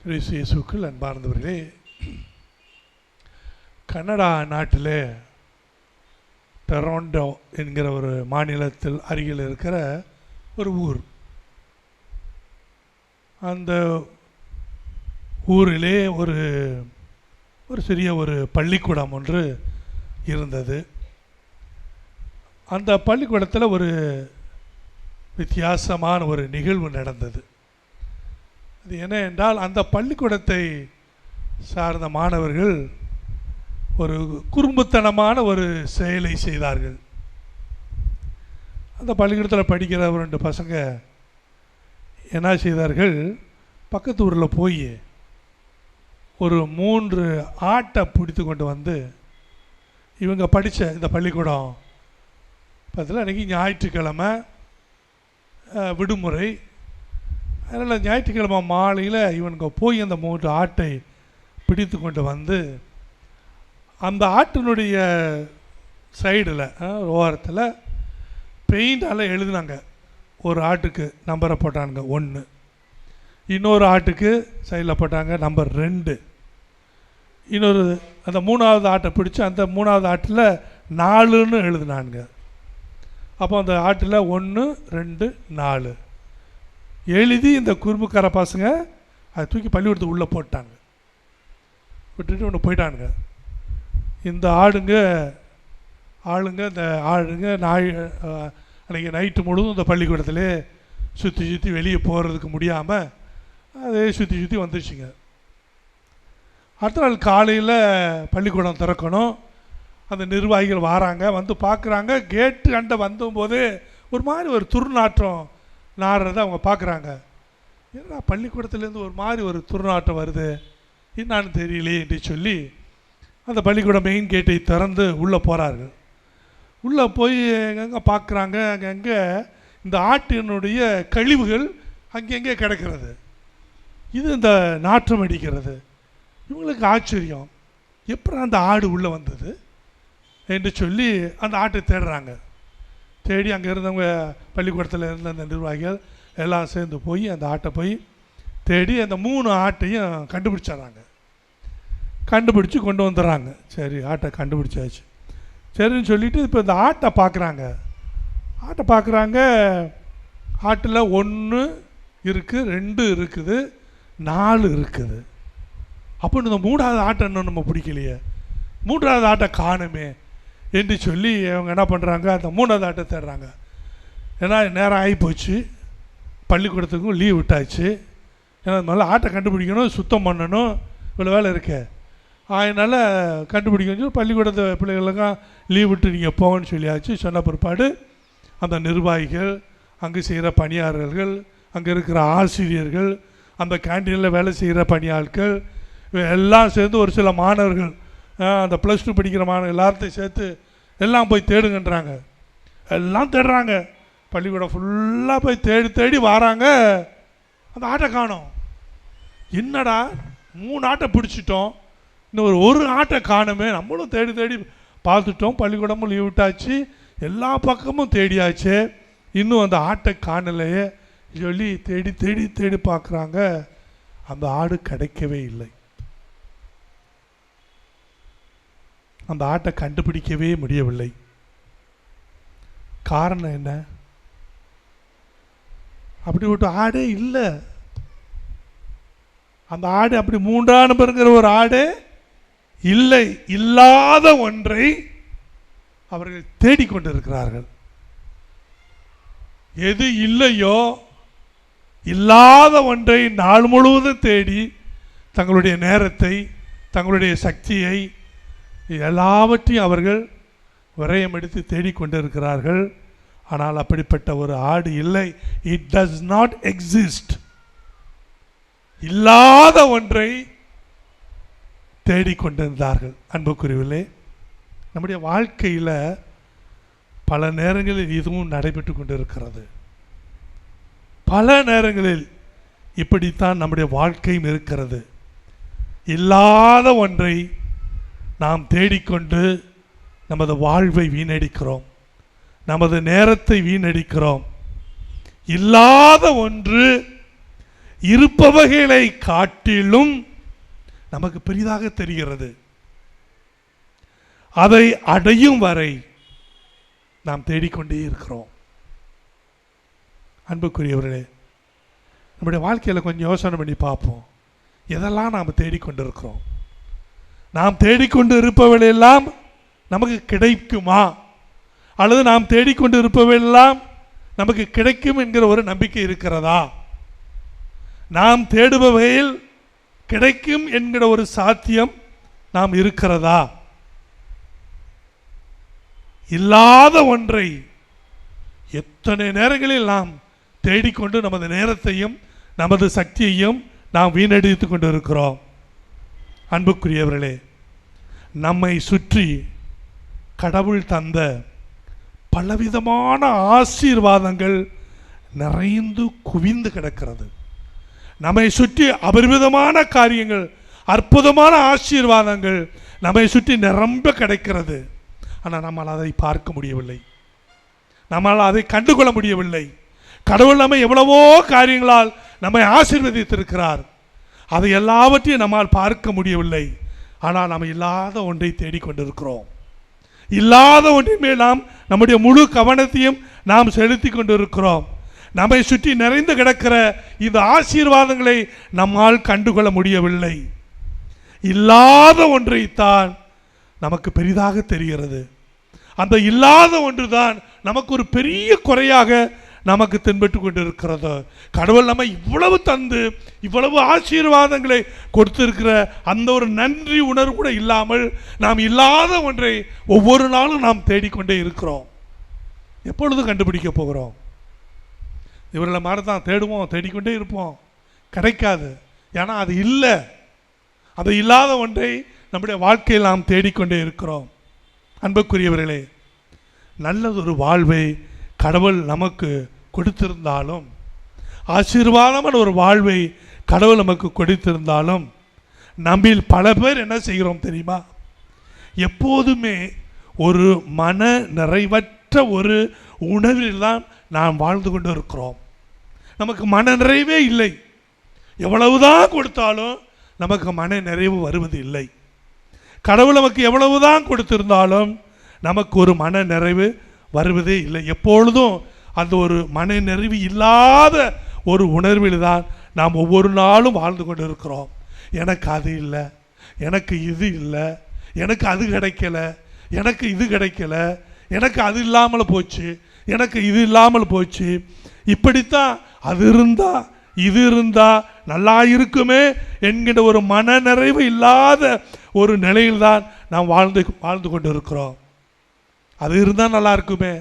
இயேசுவுக்குள் அன்பார்ந்தவர்களே, கனடா நாட்டில் டொரண்டோ என்கிற ஒரு மாநிலத்தில் அருகில் இருக்கிற ஒரு ஊர். அந்த ஊரிலே ஒரு சிறிய ஒரு பள்ளிக்கூடம் ஒன்று இருந்தது. அந்த பள்ளிக்கூடத்தில் ஒரு வித்தியாசமான ஒரு நிகழ்வு நடந்தது. அது என்ன என்றால், அந்த பள்ளிக்கூடத்தை சார்ந்த மாணவர்கள் ஒரு குறும்புத்தனமான ஒரு செயலை செய்தார்கள். அந்த பள்ளிக்கூடத்தில் படிக்கிற ஒரு 2 பசங்க என்ன செய்தார்கள், பக்கத்து ஊரில் போய் ஒரு 3 ஆட்டை பிடித்து கொண்டு வந்து, இவங்க படித்த இந்த பள்ளிக்கூடம் பார்த்தீங்கன்னா அன்றைக்கி ஞாயிற்றுக்கிழமை விடுமுறை. அதனால் ஞாயிற்றுக்கிழமை மாலையில் இவனுங்க போய் அந்த 3 ஆட்டை பிடித்து கொண்டு வந்து அந்த ஆட்டினுடைய சைடில் ஓரத்தில் பெயிண்டால் எழுதுனாங்க. ஒரு ஆட்டுக்கு நம்பரை போட்டானுங்க 1, இன்னொரு ஆட்டுக்கு சைடில் போட்டாங்க நம்பர் 2, இன்னொரு அந்த 3வது ஆட்டை பிடிச்சி அந்த 3வது ஆட்டில் 4ன்னு எழுதுனானுங்க. அப்போ அந்த ஆட்டில் 1, 2, 4 எழுதி இந்த குறும்புக்கார பசங்க அதை தூக்கி பள்ளிக்கூடத்துக்கு உள்ளே போட்டாங்க. விட்டுட்டு ஒன்று போயிட்டானுங்க. இந்த ஆளுங்க இந்த ஆளுங்க அன்றைக்கி நைட்டு முழுவதும் இந்த பள்ளிக்கூடத்திலே சுற்றி வெளியே போகிறதுக்கு முடியாமல் அதே சுற்றி வந்துருச்சுங்க. அடுத்த நாள் காலையில் பள்ளிக்கூடம் திறக்கணும். அந்த நிர்வாகிகள் வராங்க, வந்து பார்க்குறாங்க. கேட்டு அண்டை வந்தபோது ஒரு மாதிரி ஒரு துர்நாற்றம் நாடுறதை அவங்க பார்க்குறாங்க. ஏன்னா பள்ளிக்கூடத்துலேருந்து ஒரு மாதிரி ஒரு துர்நாற்றம் வருது, என்னான்னு தெரியலையே என்று சொல்லி அந்த பள்ளிக்கூடம் மெயின் கேட்டை திறந்து உள்ளே போகிறார்கள். உள்ளே போய் எங்கெங்கே பார்க்குறாங்க, அங்கங்கே இந்த ஆட்டினுடைய கழிவுகள் அங்கங்கே கிடக்கிறது. இது இந்த நாற்றம் அடிக்கிறது. இவங்களுக்கு ஆச்சரியம், எப்படி அந்த ஆடு உள்ளே வந்தது என்று சொல்லி அந்த ஆட்டை தேடுறாங்க. தேடி அங்கே இருந்தவங்க பள்ளிக்கூடத்தில் இருந்த அந்த நிர்வாகிகள் எல்லாம் சேர்ந்து போய் அந்த ஆட்டை போய் தேடி அந்த 3 ஆட்டையும் கண்டுபிடிச்சிட்றாங்க. கண்டுபிடிச்சி கொண்டு வந்துடுறாங்க. சரி, ஆட்டை கண்டுபிடிச்சாச்சு சரின்னு சொல்லிவிட்டு இப்போ இந்த ஆட்டை பார்க்குறாங்க. ஆட்டில் 1 இருக்குது, 2 இருக்குது, 4 இருக்குது. அப்போ இந்த 3வது ஆட்டை இன்னும் நம்ம பிடிக்கலையே, 3வது ஆட்டை காணுமே என்று சொல்லி அவங்க என்ன பண்ணுறாங்க, அந்த 3வது ஆட்டை தேடுறாங்க. ஏன்னா நேரம் ஆகிப்போச்சு, பள்ளிக்கூடத்துக்கும் லீவ் விட்டாச்சு. ஏன்னா முதல்ல ஆட்டை கண்டுபிடிக்கணும், சுத்தம் பண்ணணும், இவ்வளோ வேலை இருக்கு. அதனால் கண்டுபிடிக்கணும். பள்ளிக்கூடத்து பிள்ளைகளுக்கும் லீவ் விட்டு நீங்கள் போங்கன்னு சொல்லியாச்சு. சொன்ன பிற்பாடு அந்த நிர்வாகிகள், அங்கே செய்கிற பணியாளர்கள், அங்கே இருக்கிற ஆசிரியர்கள், அந்த கேண்டீனில் வேலை செய்கிற பணியாட்கள் எல்லாம் சேர்ந்து ஒரு சில மாணவர்கள், அந்த +2 படிக்கிற மாணவர்கள் எல்லாத்தையும் சேர்த்து எல்லாம் போய் தேடுங்கன்றாங்க. எல்லாம் தேடுறாங்க. பள்ளிக்கூடம் ஃபுல்லாக போய் தேடி வராங்க. அந்த ஆட்டை காணோம். என்னடா 3 ஆட்டை பிடிச்சிட்டோம், இன்னும் ஒரு ஆட்டை காணுமே, நம்மளும் தேடி பார்த்துட்டோம், பள்ளிக்கூடமும் லீவ் விட்டாச்சு, எல்லா பக்கமும் தேடியாச்சு, இன்னும் அந்த ஆட்டை காணலையே சொல்லி தேடி பார்க்குறாங்க. அந்த ஆடு கிடைக்கவே இல்லை. அந்த ஆட்டை கண்டுபிடிக்கவே முடியவில்லை. காரணம் என்ன? அப்படி ஒரு ஆடே இல்லை. அந்த ஆடு அப்படி 3ஆம் நம்பருங்கிற ஒரு ஆடு இல்லை. இல்லாத ஒன்றை அவர்கள் தேடிக்கொண்டிருக்கிறார்கள். எது இல்லையோ, இல்லாத ஒன்றை நாள் முழுவதும் தேடி தங்களுடைய நேரத்தை, தங்களுடைய சக்தியை எல்லாவற்றையும் அவர்கள் விரயம் எடுத்து தேடிக்கொண்டிருக்கிறார்கள். ஆனால் அப்படிப்பட்ட ஒரு ஆடு இல்லை. It does not exist. இல்லாத ஒன்றை தேடிக்கொண்டிருந்தார்கள். அன்புக்குரியவர்களே, நம்முடைய வாழ்க்கையில் பல நேரங்களில் இதுவும் நடைபெற்று கொண்டிருக்கிறது. பல நேரங்களில் இப்படித்தான் நம்முடைய வாழ்க்கையும் இருக்கிறது. இல்லாத ஒன்றை நாம் தேடிக்கொண்டு நமது வாழ்வை வீணடிக்கிறோம், நமது நேரத்தை வீணடிக்கிறோம். இல்லாத ஒன்று இருப்பவைகளை காட்டிலும் நமக்கு பெரிதாக தெரிகிறது. அதை அடையும் வரை நாம் தேடிக்கொண்டே இருக்கிறோம். அன்புக்குரியவர்களே, நம்முடைய வாழ்க்கையில் கொஞ்சம் யோசனை பண்ணி பார்ப்போம். எதெல்லாம் நாம் தேடிக்கொண்டிருக்கிறோம்? நாம் தேடிக்கொண்டு இருப்பவையெல்லாம் நமக்கு கிடைக்குமா, அல்லது நாம் தேடிக்கொண்டு இருப்பவையெல்லாம் நமக்கு கிடைக்கும் என்கிற ஒரு நம்பிக்கை இருக்கிறதா? நாம் தேடுபவையில் கிடைக்கும் என்கிற ஒரு சாத்தியம் நாம் இருக்கிறதா? இல்லாத ஒன்றை எத்தனை நேரங்களில் நாம் தேடிக்கொண்டு நமது நேரத்தையும் நமது சக்தியையும் நாம் வீணடித்து கொண்டு இருக்கிறோம். அன்புக்குரியவர்களே, நம்மை சுற்றி கடவுள் தந்த பலவிதமான ஆசீர்வாதங்கள் நிறைந்து குவிந்து கிடக்கிறது. நம்மை சுற்றி அபரிவிதமான காரியங்கள், அற்புதமான ஆசீர்வாதங்கள் நம்மை சுற்றி நிரம்ப கிடைக்கிறது. ஆனால் நம்மால் அதை பார்க்க முடியவில்லை, நம்மால் அதை கண்டுகொள்ள முடியவில்லை. கடவுள் நம்மை எவ்வளவோ காரியங்களால் நம்மை ஆசீர்வதித்திருக்கிறார். அதை எல்லாவற்றையும் நம்மால் பார்க்க முடியவில்லை. ஆனால் நாம் இல்லாத ஒன்றை தேடிக்கொண்டிருக்கிறோம். இல்லாத ஒன்றின் மேல் நாம் நம்முடைய முழு கவனத்தையும் நாம் செலுத்தி கொண்டிருக்கிறோம். நம்மை சுற்றி நிறைந்து கிடக்கிற இந்த ஆசீர்வாதங்களை நம்மால் கண்டுகொள்ள முடியவில்லை. இல்லாத ஒன்றைத்தான் நமக்கு பெரிதாக தெரிகிறது. அந்த இல்லாத ஒன்றுதான் நமக்கு ஒரு பெரிய குறையாக நமக்கு தென்பட்டு கொண்டிருக்கிறது. கடவுள் நம்ம இவ்வளவு தந்து இவ்வளவு ஆசீர்வாதங்களை கொடுத்திருக்கிற அந்த ஒரு நன்றி உணர்வு கூட இல்லாமல் நாம் இல்லாத ஒன்றை ஒவ்வொரு நாளும் நாம் தேடிக்கொண்டே இருக்கிறோம். எப்பொழுது கண்டுபிடிக்க போகிறோம்? இவர்களை மாதிரி தான் தேடுவோம், தேடிக்கொண்டே இருப்போம், கிடைக்காது. ஏன்னா அது இல்லை. அது இல்லாத ஒன்றை நம்முடைய வாழ்க்கையில் நாம் தேடிக்கொண்டே இருக்கிறோம். அன்புக்குரியவர்களே, நல்லதொரு வாழ்வை கடவுள் நமக்கு கொடுத்திருந்தாலும், ஆசீர்வாதமான ஒரு வாழ்வை கடவுள் நமக்கு கொடுத்திருந்தாலும், நம்மில் பல பேர் என்ன செய்கிறோம் தெரியுமா? எப்போதுமே ஒரு மன நிறைவற்ற ஒரு உணர்வில் தான் நாம் வாழ்ந்து கொண்டு இருக்கிறோம். நமக்கு மன நிறைவே இல்லை. எவ்வளவுதான் கொடுத்தாலும் நமக்கு மன நிறைவு வருவது இல்லை. கடவுள் நமக்கு எவ்வளவுதான் கொடுத்திருந்தாலும் நமக்கு ஒரு மன நிறைவு வருவதே இல்லை. எப்பொழுதும் அந்த ஒரு மன நிறைவு இல்லாத ஒரு உணர்வில் தான் நாம் ஒவ்வொரு நாளும் வாழ்ந்து கொண்டு இருக்கிறோம். எனக்கு அது இல்லை, எனக்கு இது இல்லை, எனக்கு அது கிடைக்கல, எனக்கு இது கிடைக்கல, எனக்கு அது இல்லாமல் போச்சு, எனக்கு இது இல்லாமல் போச்சு. இப்படித்தான் அது இருந்தா இது இருந்தா நல்லா இருக்குமே என்கிற ஒரு மன நிறைவு இல்லாத ஒரு நிலையில்தான் நாம் வாழ்ந்து கொண்டு இருக்கிறோம். அது இருந்தால் நல்லா இருக்குமே,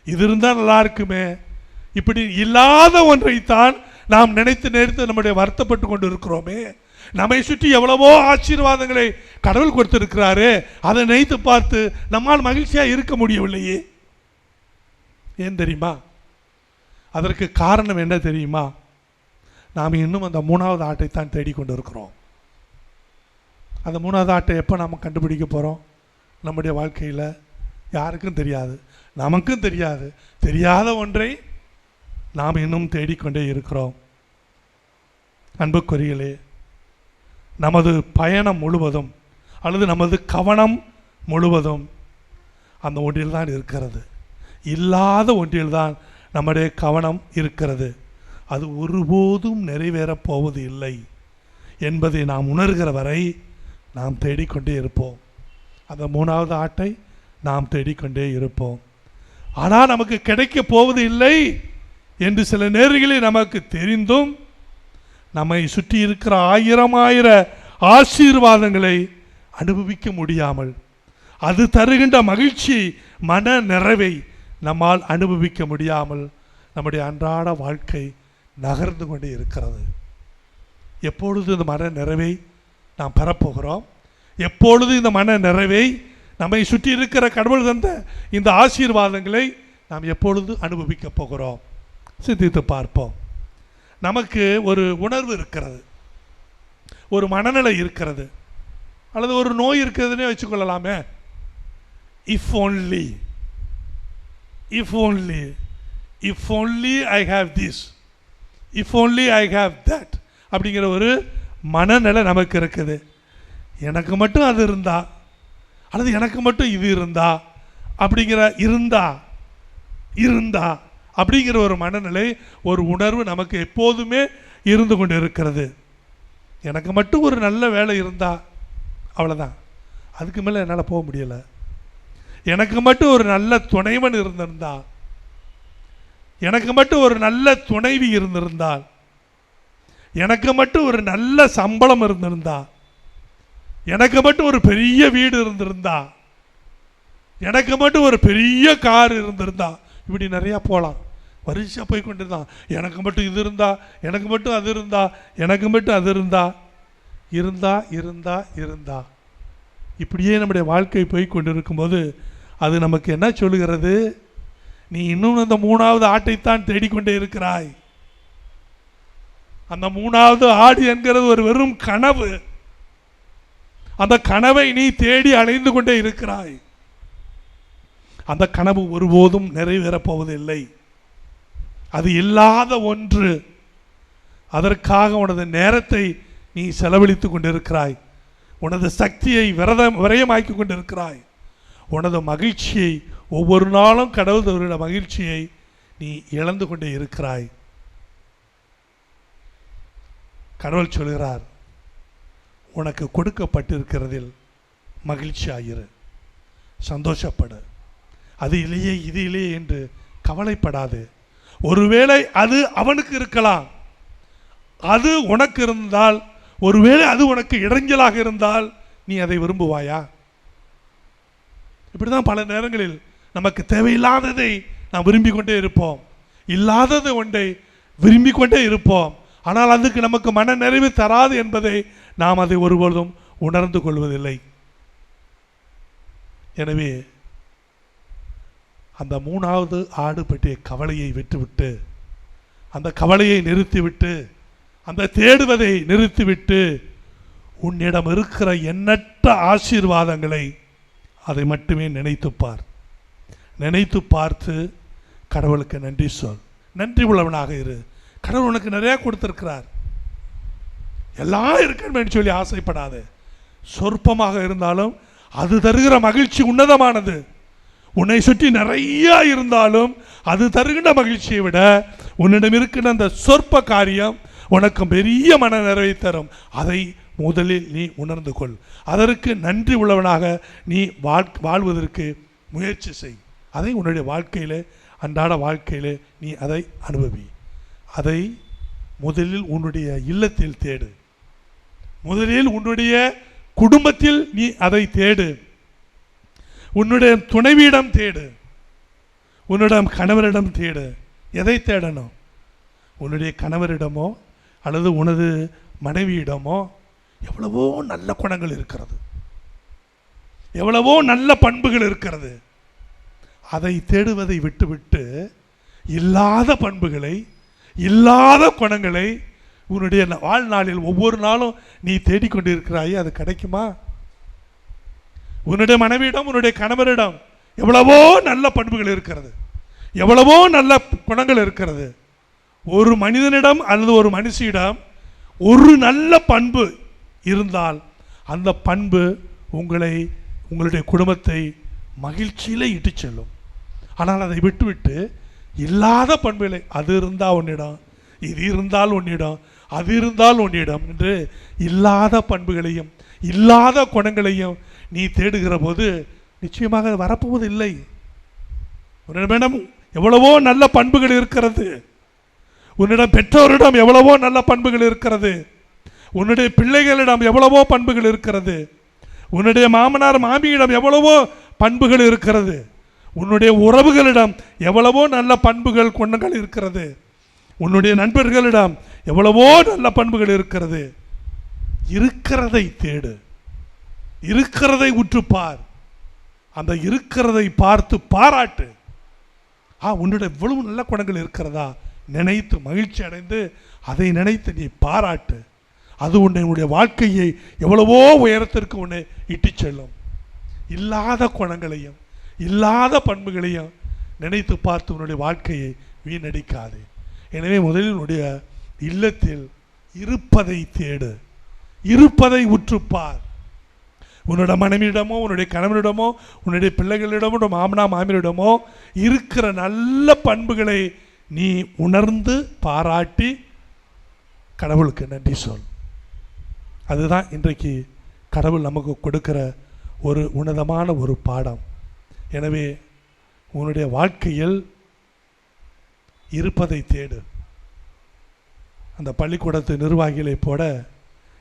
இது இருந்தால் நல்லா இருக்குமே, இப்படி இல்லாத ஒன்றைத்தான் நாம் நினைத்து நம்முடைய வருத்தப்பட்டு கொண்டு இருக்கிறோமே. நம்மை சுற்றி எவ்வளவோ ஆசீர்வாதங்களை கடவுள் கொடுத்திருக்கிறாரு, அதை நினைத்து பார்த்து நம்மால் மகிழ்ச்சியாக இருக்க முடியவில்லையே. ஏன் தெரியுமா? அதற்கு காரணம் என்ன தெரியுமா? நாம் இன்னும் அந்த மூணாவது ஆட்டைத்தான் தேடிக்கொண்டு இருக்கிறோம். அந்த மூணாவது ஆட்டை எப்போ நாம் கண்டுபிடிக்க போகிறோம்? நம்முடைய வாழ்க்கையில் யாருக்கும் தெரியாது, நமக்கும் தெரியாது. தெரியாத ஒன்றை நாம் இன்னும் தேடிக்கொண்டே இருக்கிறோம். அன்புக்குரியவர்களே, நமது பயணம் முழுவதும் அல்லது நமது கவனம் முழுவதும் அந்த ஒன்றில்தான் இருக்கிறது. இல்லாத ஒன்றில்தான் நம்முடைய கவனம் இருக்கிறது. அது ஒருபோதும் நிறைவேறப் போவது இல்லை என்பதை நாம் உணர்கிற வரை நாம் தேடிக்கொண்டே இருப்போம். அந்த மூணாவது ஆட்டை நாம் தேடிக்கொண்டே இருப்போம். ஆனால் நமக்கு கிடைக்கப் போவது இல்லை என்று சில நேரங்களில் நமக்கு தெரிந்தும் நம்மை சுற்றி இருக்கிற ஆயிரம் ஆசீர்வாதங்களை அனுபவிக்க முடியாமல், அது தருகின்ற மகிழ்ச்சி மன நிறைவை நம்மால் அனுபவிக்க முடியாமல் நம்முடைய அன்றாட வாழ்க்கை நகர்ந்து கொண்டே இருக்கிறது. எப்பொழுது இந்த மன நிறைவை நாம் பெறப்போகிறோம்? எப்பொழுது இந்த மன நிறைவை, நம்மை சுற்றி இருக்கிற கடவுள் தந்த இந்த ஆசீர்வாதங்களை நாம் எப்பொழுது அனுபவிக்க போகிறோம்? சிந்தித்து பார்ப்போம். நமக்கு ஒரு உணர்வு இருக்கிறது, ஒரு மனநிலை இருக்கிறது, அல்லது ஒரு நோய் இருக்கிறதுனே வச்சுக்கொள்ளலாமே. If only I have this, if only I have that அப்படிங்கிற ஒரு மனநிலை நமக்கு இருக்குது. எனக்கு மட்டும் அது இருந்தா, அல்லது எனக்கு மட்டும் இது இருந்தா, அப்படிங்கிற இருந்தா அப்படிங்கிற ஒரு மனநிலை, ஒரு உணர்வு நமக்கு எப்போதுமே இருந்து கொண்டு இருக்கிறது. எனக்கு மட்டும் ஒரு நல்ல வேலை இருந்தா அவ்வளோதான், அதுக்கு மேலே என்னால் போக முடியலை. எனக்கு மட்டும் ஒரு நல்ல துணைவன் இருந்திருந்தா, எனக்கு மட்டும் ஒரு நல்ல துணைவி இருந்திருந்தால், எனக்கு மட்டும் ஒரு நல்ல சம்பளம் இருந்திருந்தா, எனக்கு மட்டும் ஒரு பெரிய வீடு இருந்திருந்தா, எனக்கு மட்டும் ஒரு பெரிய கார் இருந்திருந்தா, இப்படி நிறையா போகலாம், வரிசையாக போய் கொண்டு தான். எனக்கு மட்டும் இது இருந்தா, எனக்கு மட்டும் அது இருந்தா, எனக்கு மட்டும் அது இருந்தா இப்படியே நம்முடைய வாழ்க்கை போய் கொண்டு இருக்கும்போது அது நமக்கு என்ன சொல்லுகிறது? நீ இன்னும் அந்த மூணாவது ஆட்டைத்தான் தேடிக்கொண்டே இருக்கிறாய். அந்த மூணாவது ஆடு என்கிறது ஒரு வெறும் கனவு. அந்த கனவை நீ தேடி அலைந்து கொண்டே இருக்கிறாய். அந்த கனவு ஒருபோதும் நிறைவேறப் போவதில்லை. அது இல்லாத ஒன்று. அதற்காக உனது நேரத்தை நீ செலவழித்து கொண்டிருக்கிறாய். உனது சக்தியை விரயமாக்கி கொண்டிருக்கிறாய். உனது மகிழ்ச்சியை, ஒவ்வொரு நாளும் கடவுள் தருகிற மகிழ்ச்சியை நீ இழந்து கொண்டே இருக்கிறாய். கடவுள் சொல்கிறார், உனக்கு கொடுக்கப்பட்டிருக்கிறதில் மகிழ்ச்சியாயிரு, சந்தோஷப்படு. அது இல்லையே இது இல்லையே என்று கவலைப்படாது. ஒருவேளை அது அவனுக்கு இருக்கலாம், அது உனக்கு இருந்தால், ஒருவேளை அது உனக்கு இடைஞ்சலாக இருந்தால் நீ அதை விரும்புவாயா? இப்படிதான் பல நேரங்களில் நமக்கு தேவையில்லாததை நாம் விரும்பிக் கொண்டே இருப்போம், இல்லாதது ஒன்றை விரும்பிக் கொண்டே இருப்போம். ஆனால் அதுக்கு நமக்கு மன நிறைவு தராது என்பதை நாம் அதை ஒருபொழுதும் உணர்ந்து கொள்வதில்லை. எனவே அந்த மூணாவது ஆடு பற்றிய கவலையை விட்டுவிட்டு, அந்த கவலையை நிறுத்திவிட்டு, அந்த தேடுவதை நிறுத்திவிட்டு, உன்னிடம் இருக்கிற எண்ணற்ற ஆசீர்வாதங்களை அதை மட்டுமே நினைத்துப்பார். நினைத்து பார்த்து கடவுளுக்கு நன்றி சொல், நன்றி உள்ளவனாக இரு. கடவுள் உனக்கு நிறையா கொடுத்திருக்கிறார், எல்லாம் இருக்கணும்னு சொல்லி ஆசைப்படாது. சொற்பமாக இருந்தாலும் அது தருகிற மகிழ்ச்சி உன்னதமானது. உன்னை சுற்றி நிறைய இருந்தாலும் அது தருகின்ற மகிழ்ச்சியை விட உன்னிடம் இருக்கின்ற அந்த சொற்ப காரியம் உனக்கு பெரிய மன நிறைவை தரும். அதை முதலில் நீ உணர்ந்து கொள். அதற்கு நன்றி உள்ளவனாக நீ வாழ்வதற்கு முயற்சி செய். அதை உன்னுடைய வாழ்க்கையில், அன்றாட வாழ்க்கையில் நீ அதை அனுபவி. அதை முதலில் உன்னுடைய இல்லத்தில் தேடு, முதலில் உன்னுடைய குடும்பத்தில் நீ அதை தேடு, உன்னுடைய துணைவியிடம் தேடு, உன்னுடைய கணவரிடம் தேடு. எதை தேடணும்? உன்னுடைய கணவரிடமோ அல்லது உனது மனைவியிடமோ எவ்வளவோ நல்ல குணங்கள் இருக்கிறது, எவ்வளவோ நல்ல பண்புகள் இருக்கிறது. அதை தேடுவதை விட்டுவிட்டு இல்லாத பண்புகளை, இல்லாத குணங்களை உன்னுடைய வாழ்நாளில் ஒவ்வொரு நாளும் நீ தேடிக்கொண்டிருக்கிறாயே, அது கிடைக்குமா? உன்னுடைய மனைவியிடம், உன்னுடைய கணவரிடம் எவ்வளவோ நல்ல பண்புகள் இருக்கிறது, எவ்வளவோ நல்ல குணங்கள் இருக்கிறது. ஒரு மனிதனிடம் அல்லது ஒரு மனுஷியிடம் ஒரு நல்ல பண்பு இருந்தால் அந்த பண்பு உங்களுடைய குடும்பத்தை மகிழ்ச்சியில் இட்டு செல்லும். ஆனால் அதை விட்டுவிட்டு இல்லாத பண்புகளை, அது இருந்தால் உன்னிடம், இது இருந்தால் உன்னிடம், அது இருந்தால் உன்னிடம் என்று இல்லாத பண்புகளையும் இல்லாத குணங்களையும் நீ தேடுகிற போது நிச்சயமாக வரப்போவது இல்லை. உன்னிடம் எவ்வளவோ நல்ல பண்புகள் இருக்கிறது, உன்னிடம் பெற்றோரிடம் எவ்வளவோ நல்ல பண்புகள் இருக்கிறது, உன்னுடைய பிள்ளைகளிடம் எவ்வளவோ பண்புகள் இருக்கிறது, உன்னுடைய மாமனார் மாமியிடம் எவ்வளவோ பண்புகள் இருக்கிறது, உன்னுடைய உறவுகளிடம் எவ்வளவோ நல்ல பண்புகள் குணங்கள் இருக்கிறது, உன்னுடைய நண்பர்களிடம் எவ்வளவோ நல்ல பண்புகள் இருக்கிறது. இருக்கிறதை தேடு, இருக்கிறதை உற்றுப்பார், அந்த இருக்கிறதை பார்த்து பாராட்டு. உன்னுடைய இவ்வளவு நல்ல குணங்கள் இருக்கிறதா நினைத்து மகிழ்ச்சி அடைந்து அதை நினைத்து நீ பாராட்டு. அது உன்னுடைய வாழ்க்கையை எவ்வளவோ உயரத்திற்கு உன்னை இட்டு செல்லும். இல்லாத குணங்களையும் இல்லாத பண்புகளையும் நினைத்து பார்த்து உன்னுடைய வாழ்க்கையை வீணடிக்காது. எனவே முதலில் உன்னுடைய இல்லத்தில் இருப்பதை தேடு, இருப்பதை உற்றுப்பார். உன்னோட மனைவியிடமோ, உன்னுடைய கணவனிடமோ, உன்னுடைய பிள்ளைகளிடமோ, உன்னோட மாமனா மாமியிடமோ இருக்கிற நல்ல பண்புகளை நீ உணர்ந்து பாராட்டி கடவுளுக்கு நன்றி சொல். அதுதான் இன்றைக்கு கடவுள் நமக்கு கொடுக்கிற ஒரு உன்னதமான ஒரு பாடம். எனவே உன்னுடைய வாழ்க்கையில் இருப்பதை தேடு. அந்த பள்ளிக்கூடத்து நிர்வாகிகளை போட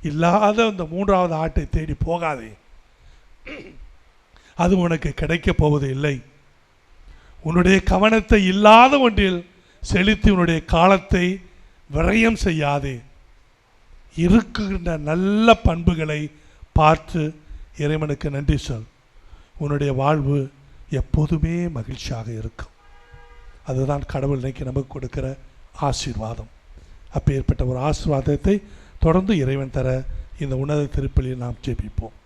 இல்லாத அந்த 3வது ஆட்டை தேடி போகாதே. அது உனக்கு கிடைக்கப் போவது இல்லை. உன்னுடைய கவனத்தை இல்லாத ஒன்றில் செலுத்தி உன்னுடைய காலத்தை விரயம் செய்யாதே. இருக்கின்ற நல்ல பண்புகளை பார்த்து இறைவனுக்கு நன்றி சொல். உன்னுடைய வாழ்வு எப்போதுமே மகிழ்ச்சியாக இருக்கும். அதுதான் கடவுள் இன்னைக்கு நமக்கு கொடுக்கிற ஆசீர்வாதம். அப்பேற்பட்ட ஒரு ஆசீர்வாதத்தை தொடர்ந்து இறைவன் தர இந்த உன்னத திருப்பலியில் நாம் ஜெபிப்போம்.